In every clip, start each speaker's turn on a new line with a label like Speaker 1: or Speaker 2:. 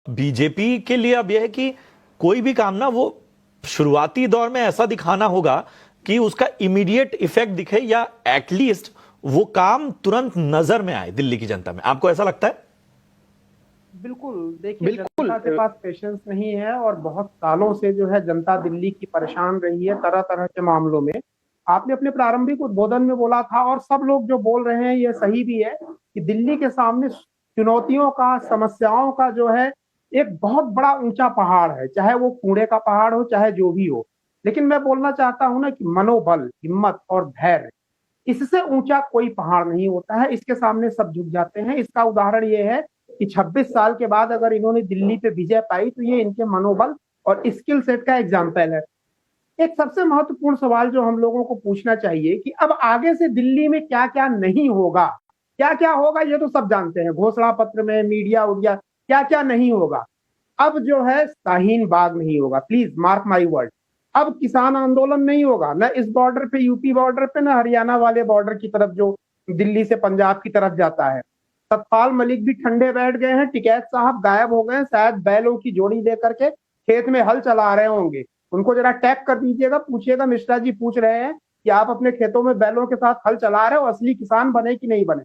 Speaker 1: BJP के लिए अब यह है कि कोई भी काम ना वो शुरुआती दौर में ऐसा दिखाना होगा कि उसका इमीडिएट इफेक्ट दिखे या एटलीस्ट वो काम तुरंत नजर में आए दिल्ली की जनता में। आपको ऐसा लगता है?
Speaker 2: बिल्कुल। देखिए, जनता के पास पेशेंस नहीं है और बहुत सालों से जो है जनता दिल्ली की परेशान रही है तरह तरह के मामलों में। आपने अपने प्रारंभिक उद्बोधन में बोला था और सब लोग जो बोल रहे हैं ये सही भी है कि दिल्ली के सामने चुनौतियों का, समस्याओं का जो है एक बहुत बड़ा ऊंचा पहाड़ है, चाहे वो कूड़े का पहाड़ हो चाहे जो भी हो। लेकिन मैं बोलना चाहता हूं ना कि मनोबल, हिम्मत और धैर्य, इससे ऊंचा कोई पहाड़ नहीं होता है। इसके सामने सब झुक जाते हैं। इसका उदाहरण ये है कि 26 साल के बाद अगर इन्होंने दिल्ली पे विजय पाई तो ये इनके मनोबल और स्किल सेट का एग्जाम्पल है। एक सबसे महत्वपूर्ण सवाल जो हम लोगों को पूछना चाहिए कि अब आगे से दिल्ली में क्या क्या नहीं होगा। क्या क्या होगा ये तो सब जानते हैं, घोषणा पत्र में, मीडिया उडिया, क्या क्या नहीं होगा। अब जो है शाहीन बाग नहीं होगा, प्लीज मार्क माई वर्ड। अब किसान आंदोलन नहीं होगा, न इस बॉर्डर पे, यूपी बॉर्डर पे, न हरियाणा वाले बॉर्डर की तरफ जो दिल्ली से पंजाब की तरफ जाता है। सतपाल मलिक भी ठंडे बैठ गए हैं, टिकैत साहब गायब हो गए, शायद बैलों की जोड़ी लेकर के खेत में हल चला रहे होंगे। उनको जरा टैग कर दीजिएगा, पूछिएगा मिश्रा जी पूछ रहे हैं कि आप अपने खेतों में बैलों के साथ हल चला रहे हो, असली किसान बने कि नहीं बने।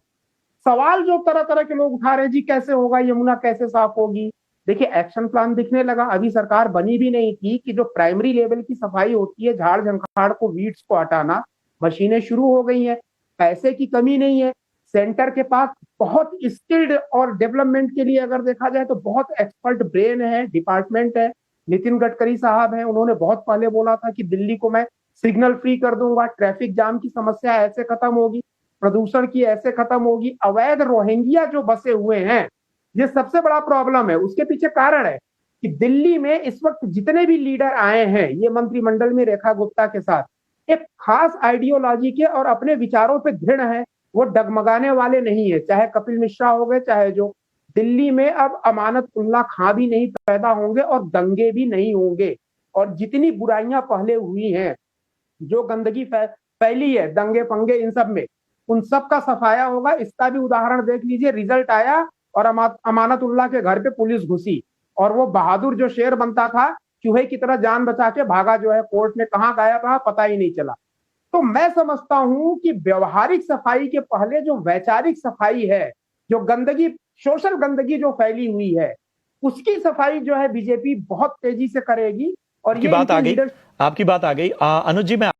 Speaker 2: सवाल जो तरह तरह के लोग उठा रहे हैं, जी कैसे होगा, यमुना कैसे साफ होगी। देखिए, एक्शन प्लान दिखने लगा, अभी सरकार बनी भी नहीं थी कि जो प्राइमरी लेवल की सफाई होती है, झाड़ झंखाड़ को, वीड्स को हटाना, मशीनें शुरू हो गई हैं। पैसे की कमी नहीं है, सेंटर के पास बहुत स्किल्ड और डेवलपमेंट के लिए अगर देखा जाए तो बहुत एक्सपर्ट ब्रेन है, डिपार्टमेंट है। नितिन गडकरी साहब हैं, उन्होंने बहुत पहले बोला था कि दिल्ली को मैं सिग्नल फ्री कर दूंगा, ट्रैफिक जाम की समस्या ऐसे खत्म होगी, प्रदूषण की ऐसे खत्म होगी। अवैध रोहिंग्या जो बसे हुए हैं, ये सबसे बड़ा प्रॉब्लम है। उसके पीछे कारण है कि दिल्ली में इस वक्त जितने भी लीडर आए हैं ये मंत्रिमंडल में रेखा गुप्ता के साथ एक खास आइडियोलॉजी के और अपने विचारों पे दृढ़ है, वो डगमगाने वाले नहीं है। चाहे कपिल मिश्रा हो गए, चाहे जो, दिल्ली में अब अमानत उल्ला खां भी नहीं पैदा होंगे और दंगे भी नहीं होंगे। और जितनी बुराइयां पहले हुई हैं, जो गंदगी फैली है दंगे पंगे इन सब में, उन सब का सफाया होगा। इसका भी उदाहरण देख लीजिए, रिजल्ट आया और अमानतुल्लाह के घर पे पुलिस घुसी और वो बहादुर जो शेर बनता था, चूहे की तरह जान बचा के भागा, जो है कोर्ट में कहां गायब रहा पता ही नहीं चला। तो मैं समझता हूं कि व्यवहारिक सफाई के पहले जो वैचारिक सफाई है, जो गंदगी, सोशल गंदगी जो फैली हुई है, उसकी सफाई जो है बीजेपी बहुत तेजी से करेगी। और
Speaker 1: आपकी
Speaker 2: ये
Speaker 1: बात
Speaker 2: इनके
Speaker 1: आ गई,
Speaker 2: लीडर
Speaker 1: आपकी बात आ गई। अनुज जी, मैं